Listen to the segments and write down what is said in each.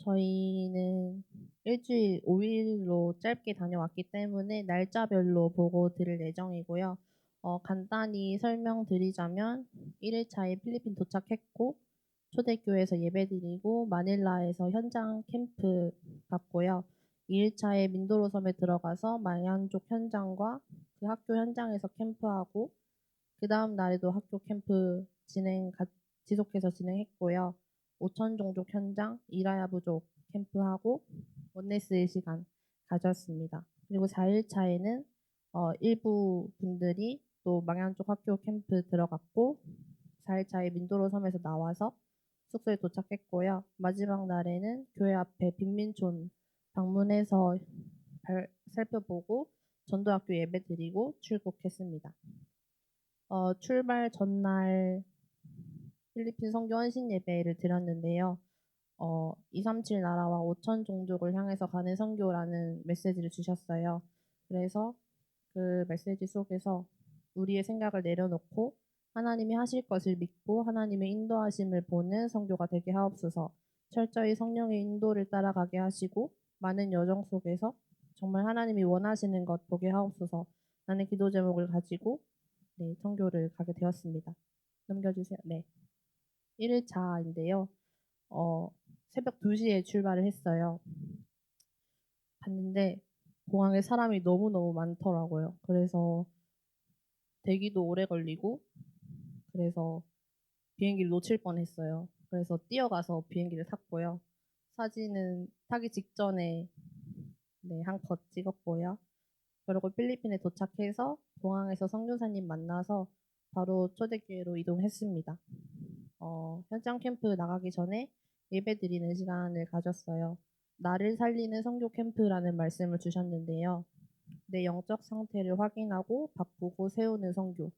저희는 일주일 5일로 짧게 다녀왔기 때문에 날짜별로 보고 드릴 예정이고요. 간단히 설명드리자면 1 일차에 필리핀 도착했고 초대교회에서 예배드리고 마닐라에서 현장 캠프 갔고요. 2 일차에 민도로 섬에 들어가서 마얀족 현장과 그 학교 현장에서 캠프하고 그다음 날에도 학교 캠프 지속해서 진행했고요. 오천 종족 현장, 이라야 부족 캠프하고 원네스의 시간 가졌습니다. 그리고 4 일차에는 일부 분들이 또 망양 쪽 학교 캠프 들어갔고 4 일차에 민도로 섬에서 나와서 숙소에 도착했고요. 마지막 날에는 교회 앞에 빈민촌 방문해서 살펴보고 전도학교 예배드리고 출국했습니다. 출발 전날 필리핀 선교 헌신 예배를 드렸는데요. 237 나라와 5천 종족을 향해서 가는 선교라는 메시지를 주셨어요. 그래서 그 메시지 속에서 우리의 생각을 내려놓고 하나님이 하실 것을 믿고 하나님의 인도하심을 보는 선교가 되게 하옵소서. 철저히 성령의 인도를 따라가게 하시고 많은 여정 속에서 정말 하나님이 원하시는 것 보게 하옵소서. 라는 기도 제목을 가지고 선교를 가게 되었습니다. 넘겨주세요. 네. 1 일차인데요. 새벽 2 시에 출발을 했어요. 갔는데 공항에 사람이 너무너무 많더라고요. 그래서 대기도 오래 걸리고 그래서 비행기를 놓칠 뻔했어요. 그래서 뛰어가서 비행기를 탔고요. 사진은 타기 직전에 한 컷 찍었고요. 그리고 필리핀에 도착해서 공항에서 선교사님 만나서 바로 초대교회로 이동했습니다. 현장 캠프 나가기 전에 예배드리는 시간을 가졌어요. 나를 살리는 선교 캠프라는 말씀을 주셨는데요. 내 영적 상태를 확인하고 바꾸고 세우는 선교,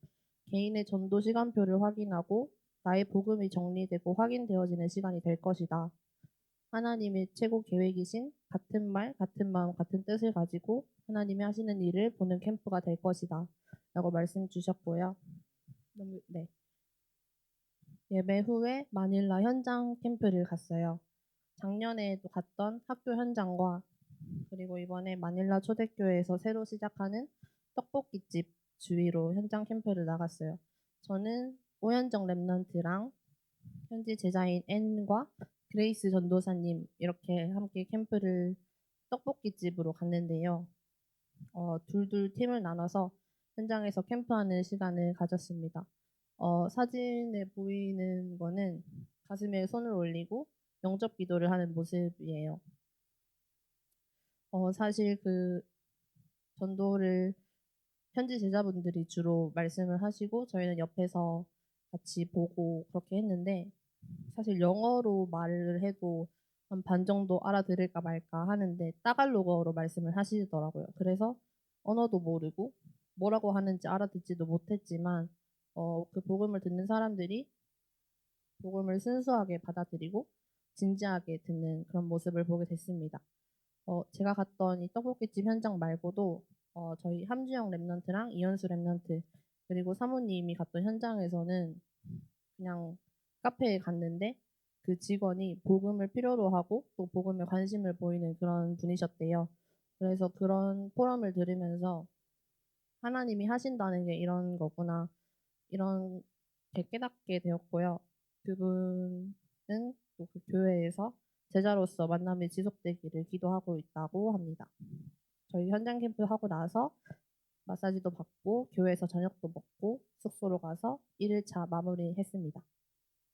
개인의 전도 시간표를 확인하고 나의 복음이 정리되고 확인되어지는 시간이 될 것이다. 하나님의 최고 계획이신 같은 말, 같은 마음, 같은 뜻을 가지고 하나님이 하시는 일을 보는 캠프가 될 것이다. 라고 말씀 주셨고요. 네. 예배 후에 마닐라 현장 캠프를 갔어요. 작년에도 갔던 학교 현장과 그리고 이번에 마닐라 초대교회에서 새로 시작하는 떡볶이집 주위로 현장 캠프를 나갔어요. 저는 오현정 랩넌트랑 현지 제자인 앤과 그레이스 전도사님 이렇게 함께 캠프를 떡볶이집으로 갔는데요. 둘둘 팀을 나눠서 현장에서 캠프하는 시간을 가졌습니다. 사진에 보이는 거는 가슴에 손을 올리고 영접 기도를 하는 모습이에요. 사실 그 전도를 현지 제자분들이 주로 말씀을 하시고 저희는 옆에서 같이 보고 그렇게 했는데 사실 영어로 말을 해도 한 반 정도 알아들을까 말까 하는데 따갈로그어로 말씀을 하시더라고요. 그래서 언어도 모르고 뭐라고 하는지 알아듣지도 못했지만 그 복음을 듣는 사람들이 복음을 순수하게 받아들이고 진지하게 듣는 그런 모습을 보게 됐습니다. 제가 갔던 이 떡볶이집 현장 말고도 저희 함주영 랩넌트랑 이현수 랩넌트 그리고 사모님이 갔던 현장에서는 그냥 카페에 갔는데 그 직원이 복음을 필요로 하고 또 복음에 관심을 보이는 그런 분이셨대요. 그래서 그런 포럼을 들으면서 하나님이 하신다는 게 이런 거구나 이런 게 깨닫게 되었고요. 그분은 또 그 교회에서 제자로서 만남이 지속되기를 기도하고 있다고 합니다. 저희 현장 캠프 하고 나서 마사지도 받고 교회에서 저녁도 먹고 숙소로 가서 1 일차 마무리했습니다.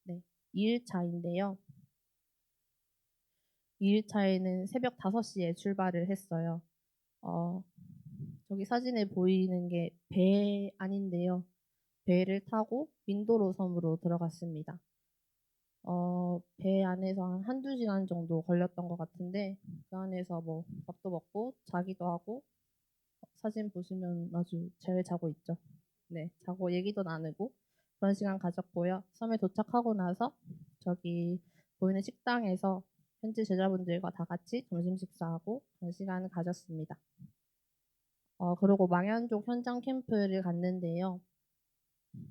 네. 2 일차인데요. 2 일차에는 새벽 5 시에 출발을 했어요. 어 저기 사진에 보이는 게 배 아닌데요. 배를 타고 민도로 섬으로 들어갔습니다. 배 안에서 한 1-2 시간 정도 걸렸던 것 같은데 그 안에서 뭐 밥도 먹고 자기도 하고 사진 보시면 아주 잘 자고 있죠. 네. 자고 얘기도 나누고 그런 시간 가졌고요. 섬에 도착하고 나서 저기 보이는 식당에서 현지 제자분들과 다 같이 점심 식사하고 그런 시간을 가졌습니다. 그리고 망현족 현장 캠프를 갔는데요.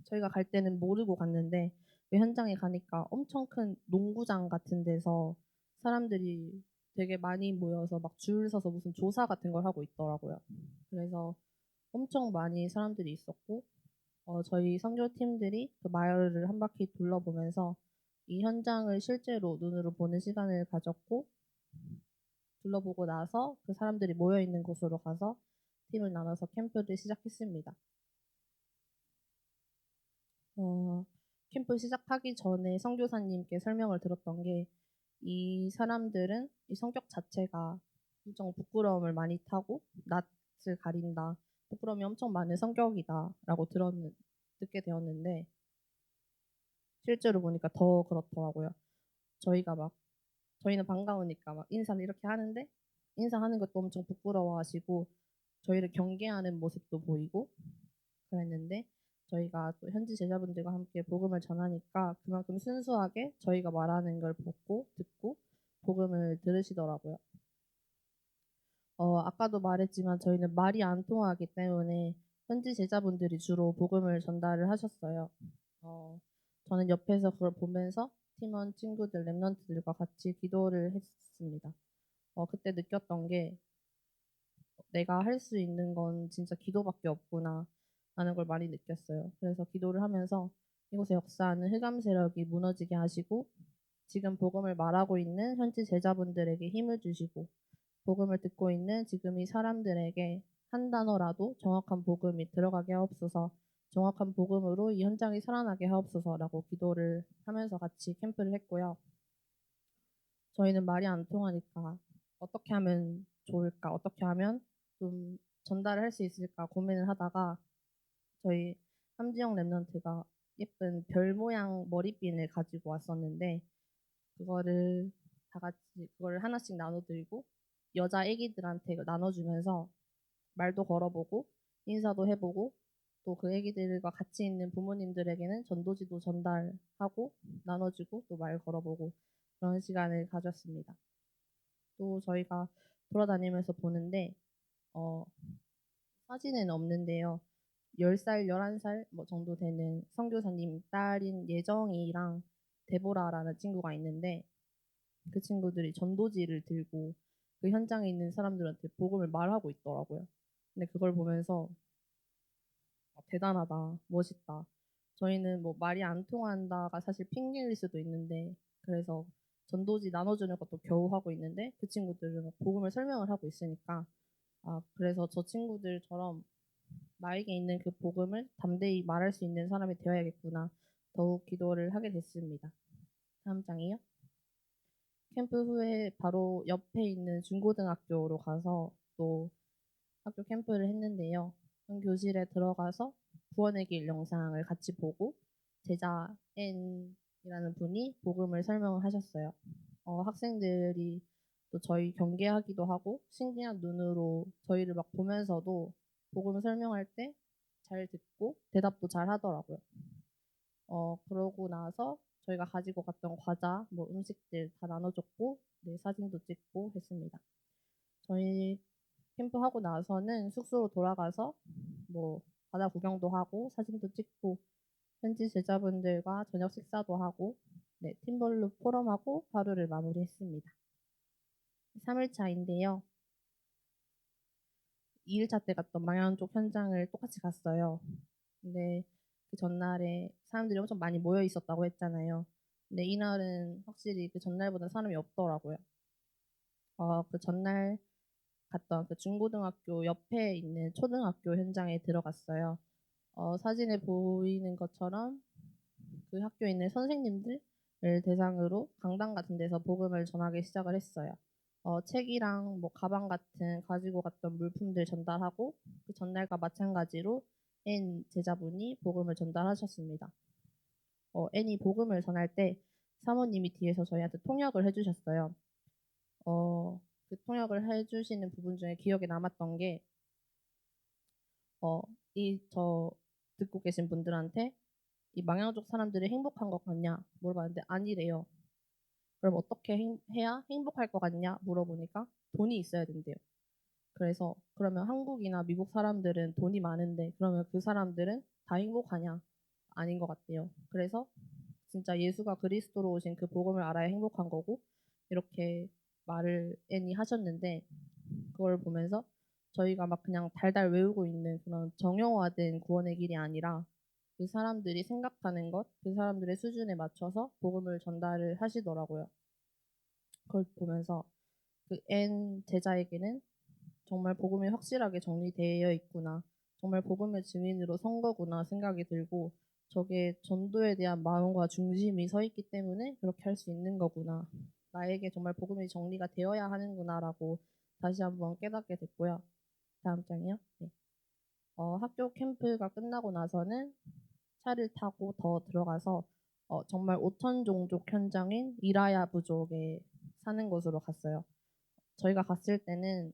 저희가 갈 때는 모르고 갔는데 그 현장에 가니까 엄청 큰 농구장 같은 데서 사람들이 되게 많이 모여서 막 줄 서서 무슨 조사 같은 걸 하고 있더라고요. 그래서 엄청 많이 사람들이 있었고 저희 선교팀들이 그 마을을 한 바퀴 둘러보면서 이 현장을 실제로 눈으로 보는 시간을 가졌고, 둘러보고 나서 그 사람들이 모여 있는 곳으로 가서 팀을 나눠서 캠프를 시작했습니다. 어 캠프 시작하기 전에 선교사님께 설명을 들었던 게, 이 사람들은 이 성격 자체가 엄청 부끄러움을 많이 타고 낯을 가린다, 부끄러움이 엄청 많은 성격이다라고 듣게 되었는데, 실제로 보니까 더 그렇더라고요. 저희가 막 저희는 반가우니까 막 인사를 이렇게 하는데, 인사하는 것도 엄청 부끄러워하시고 저희를 경계하는 모습도 보이고 그랬는데, 저희가 또 현지 제자분들과 함께 복음을 전하니까 그만큼 순수하게 저희가 말하는 걸 보고 듣고 복음을 들으시더라고요. 아까도 말했지만 저희는 말이 안 통하기 때문에 현지 제자분들이 주로 복음을 전달을 하셨어요. 어 저는 옆에서 그걸 보면서 팀원 친구들, 랩런트들과 같이 기도를 했습니다. 그때 느꼈던 게 '내가 할 수 있는 건 진짜 기도밖에 없구나.'라는 걸 많이 느꼈어요. 그래서 기도를 하면서 이곳에 역사하는 흑암 세력이 무너지게 하시고, 지금 복음을 말하고 있는 현지 제자분들에게 힘을 주시고, 복음을 듣고 있는 지금 이 사람들에게 한 단어라도 정확한 복음이 들어가게 하옵소서, 정확한 복음으로 이 현장이 살아나게 하옵소서라고 기도를 하면서 같이 캠프를 했고요. 저희는 말이 안 통하니까 어떻게 하면 좋을까? 어떻게 하면 좀 전달을 할 수 있을까 고민을 하다가, 저희 함지영 랩런트가 예쁜 별 모양 머리핀을 가지고 왔었는데, 그거를 다 같이 그거를 하나씩 나눠 들고 여자 애기들한테 나눠 주면서 말도 걸어 보고 인사도 해 보고, 또 그 애기들과 같이 있는 부모님들에게는 전도지도 전달하고 나눠 주고 또 말 걸어 보고, 그런 시간을 가졌습니다. 또 저희가 돌아다니면서 보는데, 어 사진은 없는데요. 10살, 11살 뭐 정도 되는 선교사님 딸인 예정이랑 데보라라는 친구가 있는데, 그 친구들이 전도지를 들고 그 현장에 있는 사람들한테 복음을 말하고 있더라고요. 근데 그걸 보면서 '대단하다. 멋있다.' 저희는 뭐 말이 안 통한다가 사실 핑계일 수도 있는데, 그래서 전도지 나눠주는 것도 겨우 하고 있는데 그 친구들은 막 복음을 설명을 하고 있으니까, 그래서 저 친구들처럼 '나에게 있는 그 복음을 담대히 말할 수 있는 사람이 되어야겠구나.' 더욱 기도를 하게 됐습니다. 다음 장이요. 캠프 후에 바로 옆에 있는 중고등학교로 가서 또 학교 캠프를 했는데요. 한 교실에 들어가서 구원의 길 영상을 같이 보고 제자 N이라는 분이 복음을 설명을 하셨어요. 학생들이 또 저희 경계하기도 하고 신기한 눈으로 저희를 막 보면서도 복음 설명할 때 잘 듣고 대답도 잘 하더라고요. 그러고 나서 저희가 가지고 갔던 과자, 뭐 음식들 다 나눠줬고, 네, 사진도 찍고 했습니다. 저희 캠프하고 나서는 숙소로 돌아가서 뭐 바다 구경도 하고 사진도 찍고 현지 제자분들과 저녁 식사도 하고, 네, 팀별로 포럼하고 하루를 마무리했습니다. 3일 차인데요. 2일 차 때 갔던 망향 쪽 현장을 똑같이 갔어요. 근데 그 전날에 사람들이 엄청 많이 모여 있었다고 했잖아요. 근데 이날은 확실히 그 전날보다 사람이 없더라고요. 그 전날 갔던 그 중고등학교 옆에 있는 초등학교 현장에 들어갔어요. 사진에 보이는 것처럼 그 학교에 있는 선생님들을 대상으로 강당 같은 데서 복음을 전하기 시작을 했어요. 책이랑 뭐 가방 같은 가지고 갔던 물품들 전달하고, 그 전날과 마찬가지로 N 제자분이 복음을 전달하셨습니다. N이 복음을 전할 때 사모님이 뒤에서 저희한테 통역을 해 주셨어요. 그 통역을 해 주시는 부분 중에 기억에 남았던 게, 저 듣고 계신 분들한테 "이 망향족 사람들이 행복한 것 같냐?" 물어봤는데 아니래요. 그럼 "어떻게 해야 행복할 것 같냐?" 물어보니까 돈이 있어야 된대요. 그래서 "그러면 한국이나 미국 사람들은 돈이 많은데 그러면 그 사람들은 다 행복하냐?" 아닌 것 같대요. 그래서 진짜 예수가 그리스도로 오신 그 복음을 알아야 행복한 거고, 이렇게 말을 N이 하셨는데 그걸 보면서 저희가 막 그냥 달달 외우고 있는 그런 정형화된 구원의 길이 아니라 그 사람들이 생각하는 것, 그 사람들의 수준에 맞춰서 복음을 전달을 하시더라고요. 그걸 보면서 그 N 제자에게는 정말 복음이 확실하게 정리되어 있구나. 정말 복음의 증인으로 선 거구나 생각이 들고 저게 전도에 대한 마음과 중심이 서 있기 때문에 그렇게 할 수 있는 거구나. 나에게 정말 복음이 정리가 되어야 하는구나라고 다시 한번 깨닫게 됐고요. 다음 장이요. 네. 학교 캠프가 끝나고 나서는 차를 타고 더 들어가서 정말 5천 종족 현장인 이라야 부족에 사는 곳으로 갔어요. 저희가 갔을 때는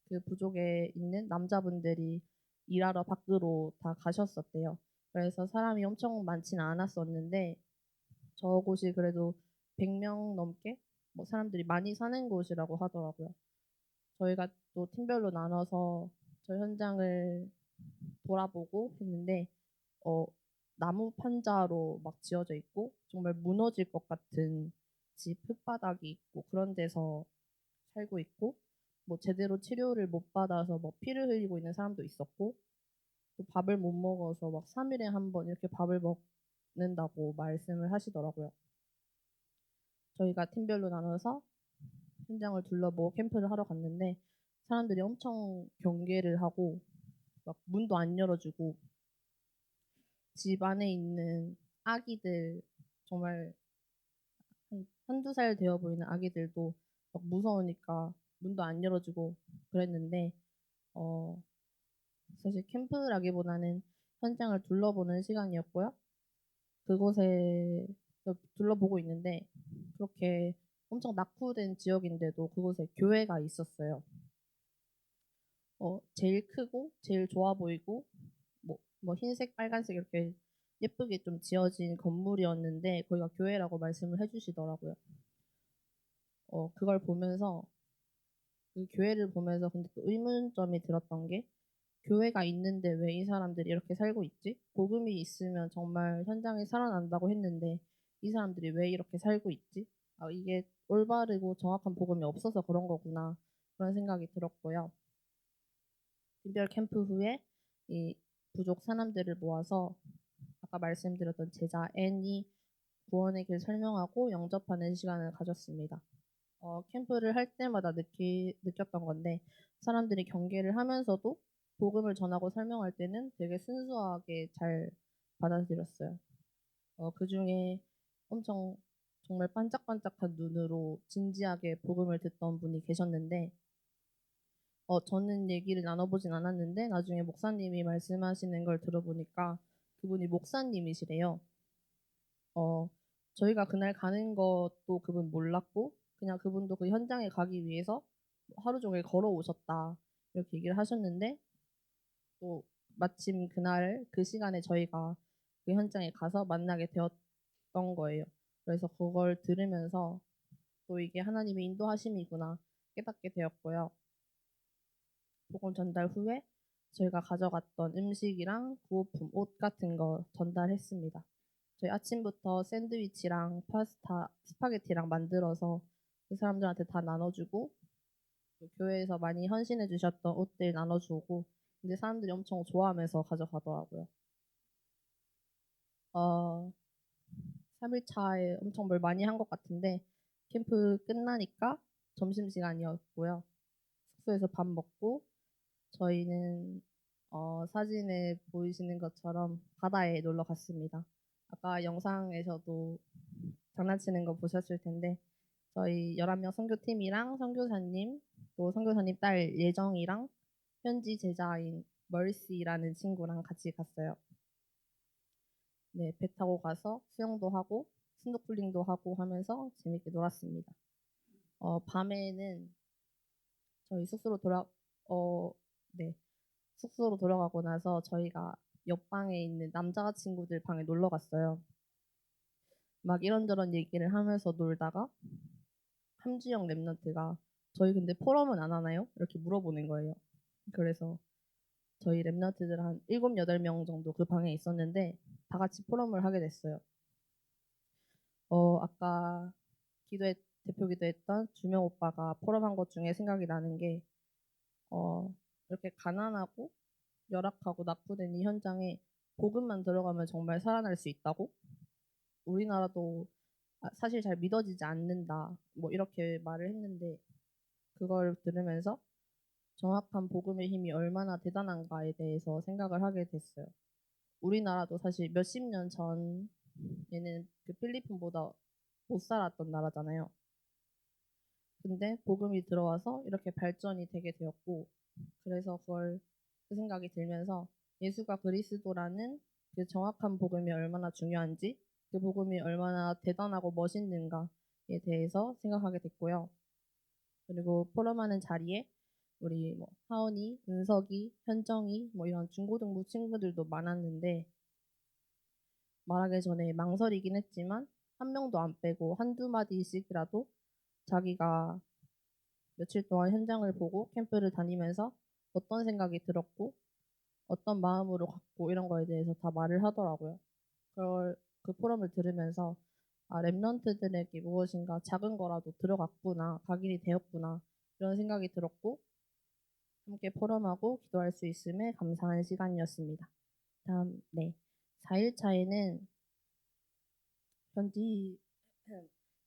그 부족에 있는 남자분들이 일하러 밖으로 다 가셨었대요. 그래서 사람이 엄청 많지는 않았었는데 저곳이 그래도 100명 넘게 뭐 사람들이 많이 사는 곳이라고 하더라고요. 저희가 또 팀별로 나눠서 저 현장을 돌아보고 했는데 어 나무 판자로 막 지어져 있고 정말 무너질 것 같은 집 흙바닥이 있고 그런 데서 살고 있고 뭐 제대로 치료를 못 받아서 뭐 피를 흘리고 있는 사람도 있었고 또 밥을 못 먹어서 막 3 일에 한 번 이렇게 밥을 먹는다고 말씀을 하시더라고요. 저희가 팀별로 나눠서 현장을 둘러보고 캠프를 하러 갔는데 사람들이 엄청 경계를 하고 막 문도 안 열어주고 집 안에 있는 아기들 정말 한두 살 되어 보이는 아기들도 막 무서우니까 문도 안 열어주고 그랬는데 어 사실 캠프라기보다는 현장을 둘러보는 시간이었고요. 그곳에 둘러보고 있는데 그렇게 엄청 낙후된 지역인데도 그곳에 교회가 있었어요. 제일 크고 제일 좋아 보이고 뭐 흰색, 빨간색 이렇게 예쁘게 좀 지어진 건물이었는데 거기가 교회라고 말씀을 해 주시더라고요. 그걸 보면서 그 교회를 보면서 근데 또 의문점이 들었던 게 '교회가 있는데 왜 이 사람들이 이렇게 살고 있지? 복음이 있으면 정말 현장이 살아난다고 했는데 이 사람들이 왜 이렇게 살고 있지? 아 이게 올바르고 정확한 복음이 없어서 그런 거구나.' 그런 생각이 들었고요. 인별 캠프 후에 이 부족 사람들을 모아서 아까 말씀드렸던 제자 N이 구원의 길 설명하고 영접하는 시간을 가졌습니다. 캠프를 할 때마다 느꼈던 건데 사람들이 경계를 하면서도 복음을 전하고 설명할 때는 되게 순수하게 잘 받아들였어요. 그중에 엄청 정말 반짝반짝한 눈으로 진지하게 복음을 듣던 분이 계셨는데 저는 얘기를 나눠보진 않았는데 나중에 목사님이 말씀하시는 걸 들어보니까 그분이 목사님이시래요. 어 저희가 그날 가는 것도 그분 몰랐고 그냥 그분도 그 현장에 가기 위해서 하루 종일 걸어오셨다 이렇게 얘기를 하셨는데 또 마침 그날 그 시간에 저희가 그 현장에 가서 만나게 되었던 거예요. 그래서 그걸 들으면서 또 이게 하나님의 인도하심이구나 깨닫게 되었고요. 복음 전달 후에 저희가 가져갔던 음식이랑 구호품, 옷 같은 거 전달했습니다. 저희 아침부터 샌드위치랑 파스타, 스파게티랑 만들어서 그 사람들한테 다 나눠주고 또 교회에서 많이 헌신해 주셨던 옷들 나눠주고 근데 사람들이 엄청 좋아하면서 가져가더라고요. 어, 3일 차에 엄청 뭘 많이 한 것 같은데 캠프 끝나니까 점심시간이었고요. 숙소에서 밥 먹고 저희는 사진에 보이시는 것처럼 바다에 놀러 갔습니다. 아까 영상에서도 장난치는 거 보셨을 텐데 저희 11명 선교팀이랑 선교사님 또 선교사님 딸 예정이랑 현지 제자인 멀시라는 친구랑 같이 갔어요. 네, 배 타고 가서 수영도 하고 스노클링도 하고 하면서 재밌게 놀았습니다. 밤에는 저희 어, 네, 숙소로 돌아가고 나서 저희가 옆방에 있는 남자 친구들 방에 놀러 갔어요. 막 이런저런 얘기를 하면서 놀다가 함주영 랩런트가 "저희 근데 포럼은 안 하나요?" 이렇게 물어보는 거예요. 그래서 저희 랩런트들 한 7, 8명 정도 그 방에 있었는데 다 같이 포럼을 하게 됐어요. 아까 대표기도 했던 준영 오빠가 포럼한 것 중에 생각이 나는 게 이렇게 가난하고 열악하고 낙후된 이 현장에 복음만 들어가면 정말 살아날 수 있다고? 우리나라도 사실 잘 믿어지지 않는다. 뭐 이렇게 말을 했는데 그걸 들으면서 정확한 복음의 힘이 얼마나 대단한가에 대해서 생각을 하게 됐어요. 우리나라도 사실 몇십 년 전에는 그 필리핀보다 못 살았던 나라잖아요. 근데 복음이 들어와서 이렇게 발전이 되게 되었고, 그래서 그 생각이 들면서 예수가 그리스도라는 그 정확한 복음이 얼마나 중요한지, 그 복음이 얼마나 대단하고 멋있는가에 대해서 생각하게 됐고요. 그리고 포럼하는 자리에 우리 뭐 하은이, 은석이, 현정이 뭐 이런 중고등부 친구들도 많았는데 말하기 전에 망설이긴 했지만 한 명도 안 빼고 한두 마디씩이라도 자기가 며칠 동안 현장을 보고 캠프를 다니면서 어떤 생각이 들었고 어떤 마음으로 갔고 이런 거에 대해서 다 말을 하더라고요. 그 포럼을 들으면서 랩런트들에게 무엇인가 작은 거라도 들어갔구나, 각인이 되었구나 이런 생각이 들었고 함께 포럼하고 기도할 수 있음에 감사한 시간이었습니다. 다음, 네. 4일차에는 현지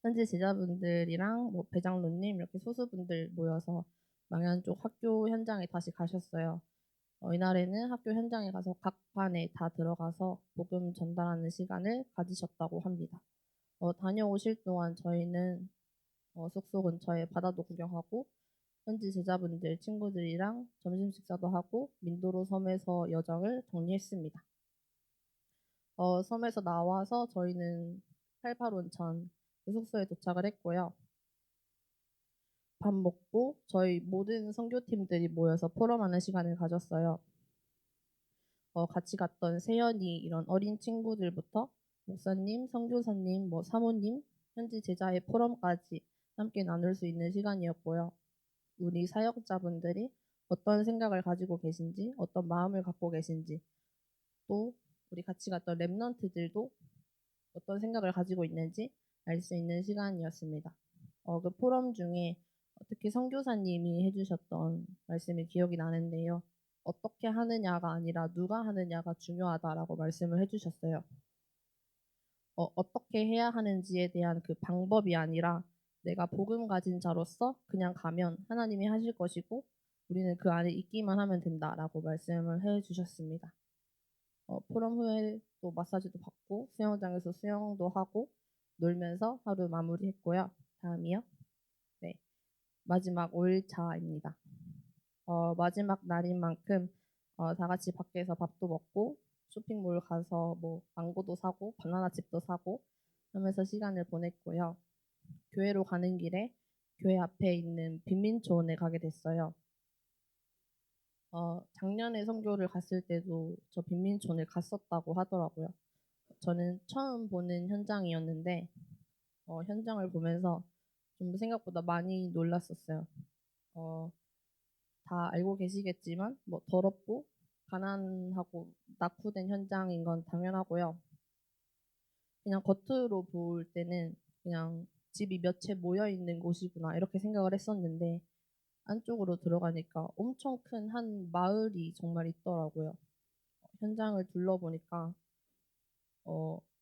현지 제자분들이랑 뭐 배장로님 이렇게 소수분들 모여서 망현 쪽 학교 현장에 다시 가셨어요. 이날에는 학교 현장에 가서 각 반에 다 들어가서 복음 전달하는 시간을 가지셨다고 합니다. 다녀오실 동안 저희는 숙소 근처에 바다도 구경하고 현지 제자분들 친구들이랑 점심 식사도 하고 민도로 섬에서 여정을 정리했습니다. 섬에서 나와서 저희는 88온천 그 숙소에 도착을 했고요. 밥 먹고 저희 모든 선교팀들이 모여서 포럼하는 시간을 가졌어요. 같이 갔던 세연이 이런 어린 친구들부터 목사님, 선교사님, 뭐 사모님, 현지 제자의 포럼까지 함께 나눌 수 있는 시간이었고요. 우리 사역자분들이 어떤 생각을 가지고 계신지, 어떤 마음을 갖고 계신지, 또 우리 같이 갔던 랩런트들도 어떤 생각을 가지고 있는지 알 수 있는 시간이었습니다. 그 포럼 중에 특히 선교사님이 해주셨던 말씀이 기억이 나는데요. 어떻게 하느냐가 아니라 누가 하느냐가 중요하다라고 말씀을 해주셨어요. 어떻게 해야 하는지에 대한 그 방법이 아니라 내가 복음 가진 자로서 그냥 가면 하나님이 하실 것이고 우리는 그 안에 있기만 하면 된다라고 말씀을 해주셨습니다. 포럼 후에 또 마사지도 받고 수영장에서 수영도 하고 놀면서 하루 마무리했고요. 다음이요. 네, 마지막 5일차입니다. 마지막 날인 만큼 다 같이 밖에서 밥도 먹고 쇼핑몰 가서 뭐 망고도 사고 바나나 칩도 사고 하면서 시간을 보냈고요. 교회로 가는 길에 교회 앞에 있는 빈민촌에 가게 됐어요. 작년에 선교를 갔을 때도 저 빈민촌을 갔었다고 하더라고요. 저는 처음 보는 현장이었는데 현장을 보면서 좀 생각보다 많이 놀랐었어요. 어, 다 알고 계시겠지만 뭐 더럽고 가난하고 낙후된 현장인 건 당연하고요. 그냥 겉으로 볼 때는 그냥 집이 몇 채 모여 있는 곳이구나 이렇게 생각을 했었는데 안쪽으로 들어가니까 엄청 큰 한 마을이 정말 있더라고요. 현장을 둘러보니까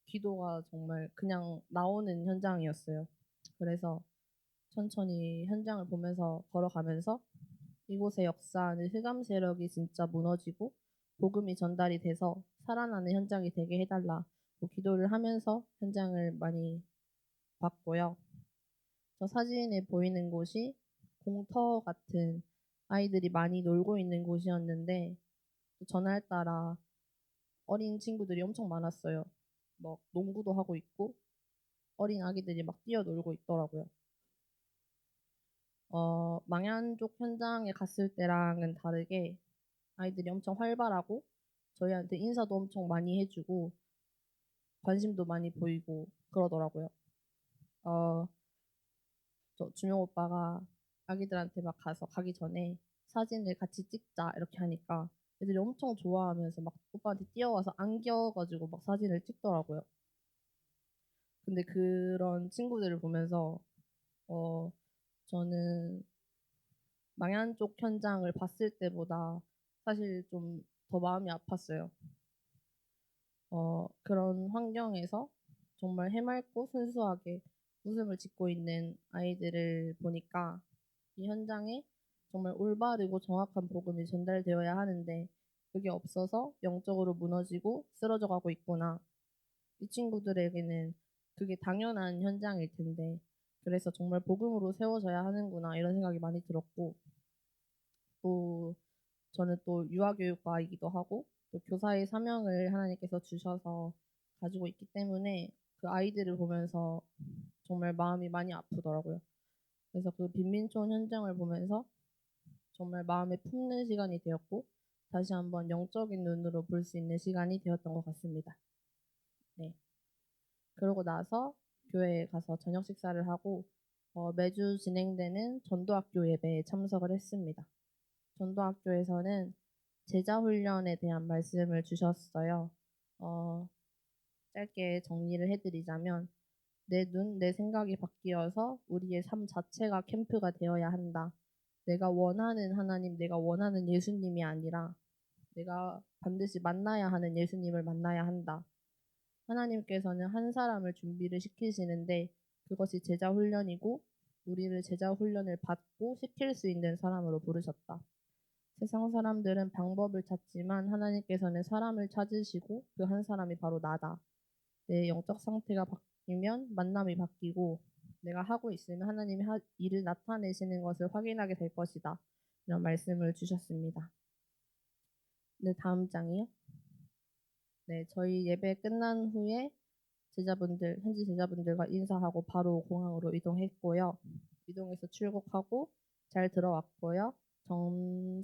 기도가 정말 그냥 나오는 현장이었어요. 그래서 천천히 현장을 보면서 걸어가면서 이곳의 역사는 흑암 세력이 진짜 무너지고 복음이 전달이 돼서 살아나는 현장이 되게 해달라 기도를 하면서 현장을 많이 봤고요. 저 사진에 보이는 곳이 공터 같은 아이들이 많이 놀고 있는 곳이었는데 전날따라 어린 친구들이 엄청 많았어요. 막 농구도 하고 있고 어린 아기들이 막 뛰어놀고 있더라고요. 망현 쪽 현장에 갔을 때랑은 다르게 아이들이 엄청 활발하고 저희한테 인사도 엄청 많이 해주고 관심도 많이 보이고 그러더라고요. 어, 저 준영 오빠가 아기들한테 막 가서 가기 전에 사진을 같이 찍자 이렇게 하니까 애들이 엄청 좋아하면서 막 오빠한테 뛰어와서 안겨가지고 막 사진을 찍더라고요. 근데 그런 친구들을 보면서 어 저는 망한 쪽 현장을 봤을 때보다 사실 좀 더 마음이 아팠어요. 그런 환경에서 정말 해맑고 순수하게 웃음을 짓고 있는 아이들을 보니까 이 현장에 정말 올바르고 정확한 복음이 전달되어야 하는데 그게 없어서 영적으로 무너지고 쓰러져 가고 있구나. 이 친구들에게는 그게 당연한 현장일 텐데 그래서 정말 복음으로 세워져야 하는구나 이런 생각이 많이 들었고 또 저는 또 유아교육과이기도 하고 또 교사의 사명을 하나님께서 주셔서 가지고 있기 때문에 그 아이들을 보면서 정말 마음이 많이 아프더라고요. 그래서 그 빈민촌 현장을 보면서 정말 마음에 품는 시간이 되었고 다시 한번 영적인 눈으로 볼 수 있는 시간이 되었던 것 같습니다. 네. 그러고 나서 교회에 가서 저녁 식사를 하고 매주 진행되는 전도학교 예배에 참석을 했습니다. 전도학교에서는 제자 훈련에 대한 말씀을 주셨어요. 어 짧게 정리를 해 드리자면 "내 눈, 내 생각이 바뀌어서 우리의 삶 자체가 캠프가 되어야 한다. 내가 원하는 하나님, 내가 원하는 예수님이 아니라 내가 반드시 만나야 하는 예수님을 만나야 한다. 하나님께서는 한 사람을 준비를 시키시는데 그것이 제자 훈련이고 우리를 제자 훈련을 받고 시킬 수 있는 사람으로 부르셨다. 세상 사람들은 방법을 찾지만 하나님께서는 사람을 찾으시고 그 한 사람이 바로 나다. 내 영적 상태가 바뀌면 만남이 바뀌고 내가 하고 있으면 하나님이 일을 나타내시는 것을 확인하게 될 것이다. 이런 말씀을 주셨습니다. 네, 다음 장이요. 네, 저희 예배 끝난 후에 현지 제자분들과 인사하고 바로 공항으로 이동했고요. 이동해서 출국하고 잘 들어왔고요.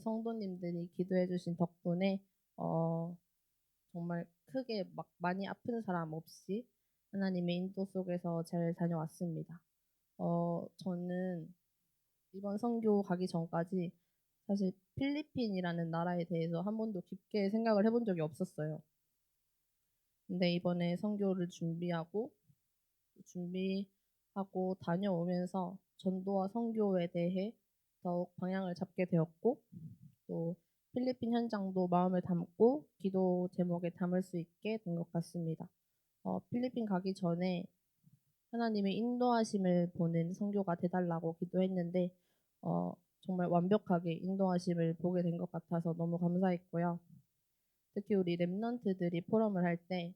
성도님들이 기도해 주신 덕분에 어 정말 크게 막 많이 아픈 사람 없이 하나님의 인도 속에서 잘 다녀왔습니다. 저는 이번 선교 가기 전까지 사실 필리핀이라는 나라에 대해서 한 번도 깊게 생각을 해본 적이 없었어요. 근데 이번에 선교를 준비하고 다녀오면서 전도와 선교에 대해 더욱 방향을 잡게 되었고 또 필리핀 현장도 마음에 담고 기도 제목에 담을 수 있게 된 것 같습니다. 필리핀 가기 전에 하나님의 인도하심을 보는 선교가 돼 달라고 기도했는데 정말 완벽하게 인도하심을 보게 된 것 같아서 너무 감사했고요. 특히 우리 랩런트들이 포럼을 할 때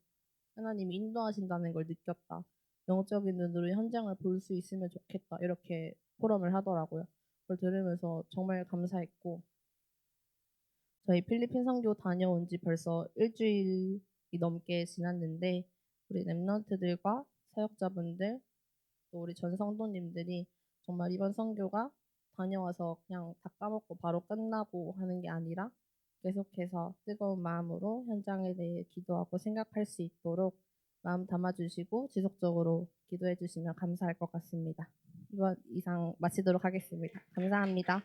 하나님이 인도하신다는 걸 느꼈다. 영적인 눈으로 현장을 볼 수 있으면 좋겠다. 이렇게 포럼을 하더라고요. 그걸 들으면서 정말 감사했고 저희 필리핀 선교 다녀온 지 벌써 일주일이 넘게 지났는데 우리 랩런트들과 사역자분들 또 우리 전 성도님들이 정말 이번 선교가 다녀와서 그냥 다 까먹고 바로 끝나고 하는 게 아니라 계속해서 뜨거운 마음으로 현장에 대해 기도하고 생각할 수 있도록 마음 담아주시고 지속적으로 기도해 주시면 감사할 것 같습니다. 이번 이상 마치도록 하겠습니다. 감사합니다.